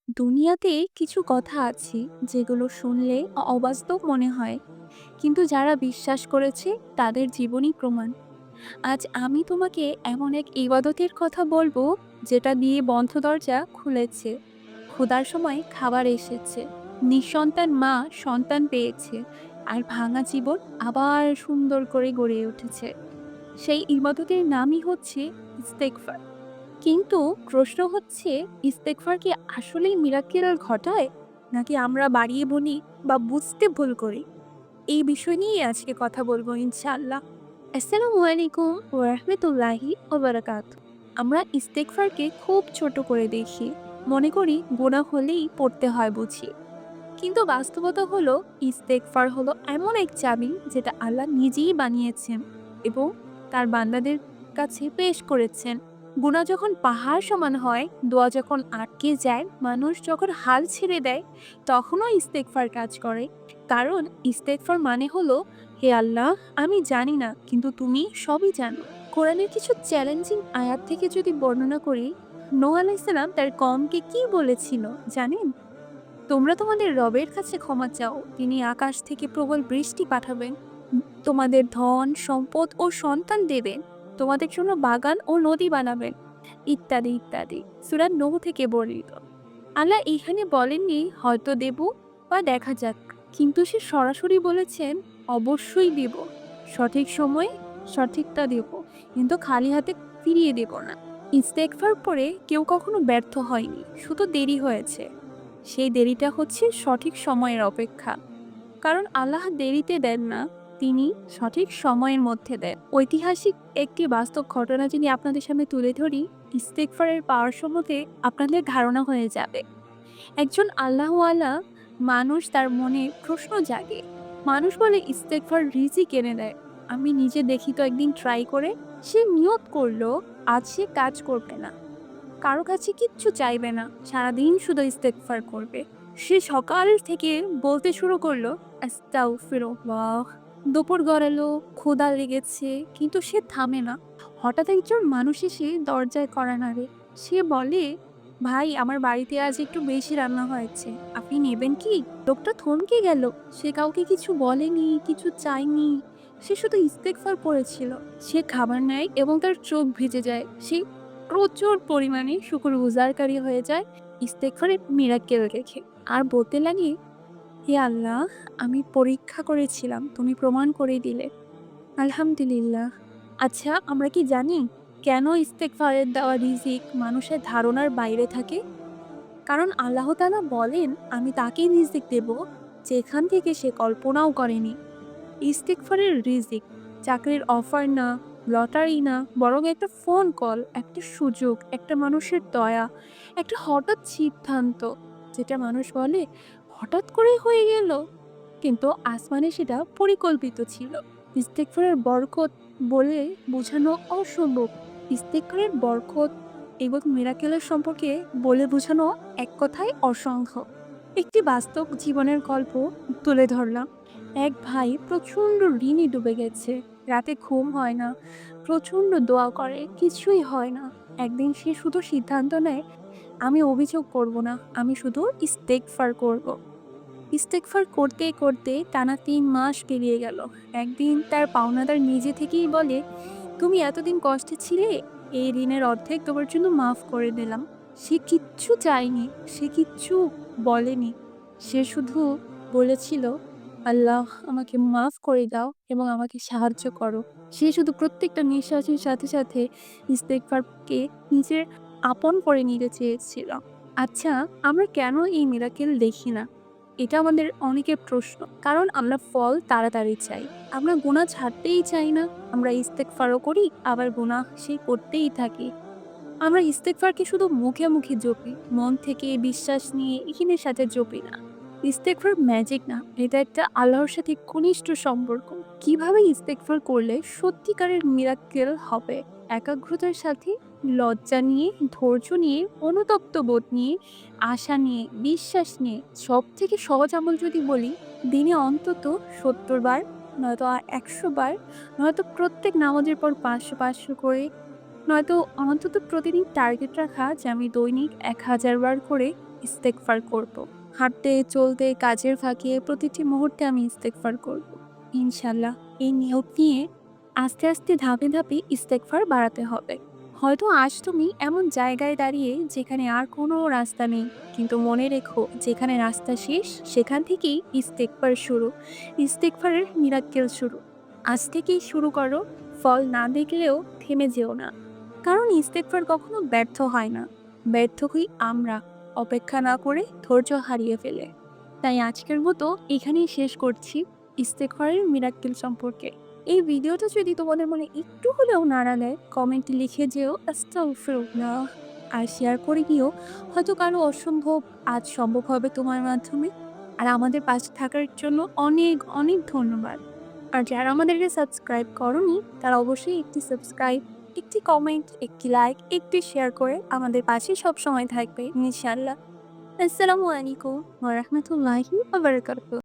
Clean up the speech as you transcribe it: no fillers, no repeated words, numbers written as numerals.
দুনিয়াতে কিছু কথা আছে যেগুলো শুনলে অবাস্তব মনে হয়, কিন্তু যারা বিশ্বাস করেছে তাদের জীবনই প্রমাণ। আজ আমি তোমাকে এমন এক ইবাদতের কথা বলবো যেটা দিয়ে বন্ধ দরজা খুলেছে, ক্ষুধার সময় খাবার এসেছে, নিঃসন্তান মা সন্তান পেয়েছে, আর ভাঙা জীবন আবার সুন্দর করে গড়ে উঠেছে। সেই ইবাদতের নামই হচ্ছে ইস্তেগফার। কিন্তু প্রশ্ন হচ্ছে, ইস্তেগফার কি আসলেই মিরাকেল ঘটায়, নাকি আমরা বাড়িয়ে বলি বা বুঝতে ভুল করি? এই বিষয় নিয়ে আজকে কথা বলবো ইনশাআল্লাহ। আসসালামু আলাইকুম ওয়া রাহমাতুল্লাহি ওয়া বারাকাতুহু। আমরা ইস্তেগফারকে খুব ছোট করে দেখি, মনে করি গুনাহ হলেই পড়তে হয় বুঝি। কিন্তু বাস্তবতা হলো, ইস্তেগফার হলো এমন এক চাবি যেটা আল্লাহ নিজেই বানিয়েছেন এবং তার বান্দাদের কাছে পেশ করেছেন। গুনাহ যখন পাহাড় সমান হয়, দোয়া যখন আটকে যায়, মানুষ যখন হাল ছেড়ে দেয়, তখনও ইস্তেগফার কাজ করে। কারণ ইস্তেগফার মানে হলো, হে আল্লাহ, আমি জানি না কিন্তু তুমি সবই জানো। কোরআনের কিছু চ্যালেঞ্জিং আয়াত থেকে যদি বর্ণনা করি, নূহ আলাইহিস সালাম তার কওমকে কি বলেছিল জানেন? তোমরা তোমাদের রবের কাছে ক্ষমা চাও, তিনি আকাশ থেকে প্রবল বৃষ্টি পাঠাবেন, তোমাদের ধন সম্পদ ও সন্তান দেবেন, তোমাদের জন্য বাগান ও নদী বানাবেন, ইত্যাদি ইত্যাদি। সূরা নূহ থেকে বর্ণিত। আল্লাহ এখানে বলেননি হয়তো দেব বা দেখা যাক, কিন্তু সে সরাসরি বলেছেন অবশ্যই দেব, সঠিক সময়ে সঠিকটা দেব, কিন্তু খালি হাতে ফিরিয়ে দেব না। ইস্তেগফার পরে কেউ কখনো ব্যর্থ হয়নি, শুধু দেরি হয়েছে। সেই দেরিটা হচ্ছে সঠিক সময়ের অপেক্ষা। কারণ আল্লাহ দেরিতে দেন না, তিনি সঠিক সময়ের মধ্যে দেন। ঐতিহাসিক একটি বাস্তব ঘটনা যদি আপনাদের সামনে তুলে ধরি, ইস্তেগফারের পাওয়ার সম্বন্ধে আপনাদের ধারণা হয়ে যাবে। একজন আল্লাহওয়ালা মানুষ, তার মনে প্রশ্ন জাগে। মানুষ বলে ইস্তেগফার রিজিক এনে দেয়। আমি নিজে দেখি তো একদিন ট্রাই করে। সে নিয়ত করলো আজ সে কাজ করবে না, কারো কাছে কিচ্ছু চাইবে না, সারাদিন শুধু ইস্তেগফার করবে। সে সকাল থেকে বলতে শুরু করলো আস্তাগফিরুল্লাহ। দুপুর গড়ালো, ক্ষুধা লেগেছে, কিন্তু সে থামে না। হঠাৎ একজন মানুষ এসে দরজায় কড়া নাড়ে। সে বলে, ভাই, আমার বাড়িতে আজ একটু বেশি রান্না হয়েছে, আপনি নেবেন কি? লোকটা থমকে গেল। সে কাউকে কিছু বলেনি, কিছু চায়নি, সে শুধু ইস্তেগফার পড়েছিল। সে খাবার নেয় এবং তার চোখ ভিজে যায়। সে প্রচুর পরিমাণে শুকরগুজারকারী হয়ে যায় ইস্তেগফারের মিরাক্কেল দেখে। আর বলতে লাগে, হে আল্লাহ, আমি পরীক্ষা করেছিলাম, তুমি প্রমাণ করে দিলে, আলহামদুলিল্লাহ। আচ্ছা, আমরা কি জানি কেন ইস্তেগফারের দেওয়া রিজিক মানুষের ধারণার বাইরে থাকে? কারণ আল্লাহ তাআলা বলেন, আমি তাকেই রিজিক দেব যেখান থেকে সে কল্পনাও করেনি। ইস্তেগফারের রিজিক চাকরির অফার না, লটারি না, বরং একটা ফোন কল, একটা সুযোগ, একটা মানুষের দয়া, একটা হঠাৎ সিদ্ধান্ত, যেটা মানুষ বলে হঠাৎ করে হয়ে গেল, কিন্তু আসমানে সেটা পরিকল্পিত ছিল। ইস্তেগফারের বরকত বলে বোঝানো অসম্ভব। ইস্তেগফারের বরকত এবং মিরাকেলের সম্পর্কে বলে বোঝানো এক কথায় অসংখ্য। একটি বাস্তব জীবনের গল্প তুলে ধরলাম। এক ভাই প্রচণ্ড ঋণে ডুবে গেছে, রাতে ঘুম হয় না, প্রচণ্ড দোয়া করে, কিছুই হয় না। একদিন সে শুধু সিদ্ধান্ত নেয়, আমি অভিযোগ করব না, আমি শুধু ইস্তেগফার করব। ইস্তেগফার করতে করতে টানা ৩ মাস পেরিয়ে গেল। একদিন তার পাওনাদার নিজে থেকেই বলে, তুমি এতদিন কষ্টে ছিলে, এই ঋণের অর্ধেক তোমার জন্য মাফ করে দিলাম। সে কিচ্ছু চায়নি, সে কিচ্ছু বলেনি, সে শুধু বলেছিল, আল্লাহ, আমাকে মাফ করে দাও এবং আমাকে সাহায্য করো। সে শুধু প্রত্যেকটা নিঃশ্বাসের সাথে সাথে ইস্তেগফারকে নিজের আপন করে নিতে চেয়েছিল। আচ্ছা, আমরা কেন এই মিরাকেল দেখি না? এটা আমাদের অনেকের প্রশ্ন। কারণ আমরা ফল তাড়াতাড়ি চাই। আমরা গুনাহ ছাড়তেই চাই না। আমরা ইস্তেগফারও করি, আবার গুনাহ সেই করতেই থাকি। আমরা ইস্তেগফারকে শুধু মুখে মুখে জপি, মন থেকে বিশ্বাস নিয়ে ইকিনের সাথে জপি না। ইস্তেগফার ম্যাজিক না, এটা একটা আল্লাহর সাথে ঘনিষ্ঠ সম্পর্ক। কিভাবে ইস্তেগফার করলে সত্যিকারের মিরাক্কেল হবে? একাগ্রতার সাথে, লজ্জা নিয়ে, ধৈর্য নিয়ে, অনুতপ্ত বোধ নিয়ে, আশা নিয়ে, বিশ্বাস নিয়ে। সব থেকে সহজ আমল যদি বলি, দিনে অন্তত ৭০ বার, নয়তো ১০০ বার, নয়তো প্রত্যেক নামাজের পর ৫০০ করে, নয়তো অন্তত প্রতিদিন টার্গেট রাখা যে আমি দৈনিক ১০০০ বার করে ইস্তেগফার করব। হাঁটতে, চলতে, কাজের ফাঁকে প্রতিটি মুহূর্তে আমি ইস্তেগফার করব। ইনশাআল্লাহ এই নিয়ত নিয়ে আস্তে, আস্তে ধাপে, ধাপে ইস্তেগফার বাড়াতে হবে। হয়তো আজ তুমি এমন জায়গায় দাঁড়িয়ে যেখানে আর কোনো রাস্তা নেই। কিন্তু মনে রেখো যেখানে রাস্তা শেষ সেখান থেকেই ইস্তেগফার শুরু। ইস্তেগফারের মিরাক্কেল শুরু। আজ থেকেই শুরু করো। ফল না দেখলেও থেমে যেও না। কারণ ইস্তেগফার কখনো ব্যর্থ হয় না। ব্যর্থ হই আমরা অপেক্ষা না করে ধৈর্য হারিয়ে ফেলে। তাই আজকের মতো এখানেই শেষ করছি ইস্তেগফারের মিরাক্কেল সম্পর্কে। এই ভিডিওটা যদি তোমাদের মনে একটু হলেও নাড়া দেয় কমেন্টে লিখে যেও আস্তাগফিরুল্লাহ। আর শেয়ার করে দিও, হয়তো কারো অসম্ভব আজ সম্ভব হবে তোমার মাধ্যমে। আর আমাদের পাশে থাকার জন্য অনেক অনেক ধন্যবাদ। আর যারা আমাদেরকে সাবস্ক্রাইব করনি তারা অবশ্যই একটি সাবস্ক্রাইব, একটি কমেন্ট, একটি লাইক, একটি শেয়ার করে আমাদের পাশে সবসময় থাকবে ইনশাআল্লাহ। আসসালামু আলাইকুম ওয়া রাহমাতুল্লাহি ওয়া বারাকাতুহু।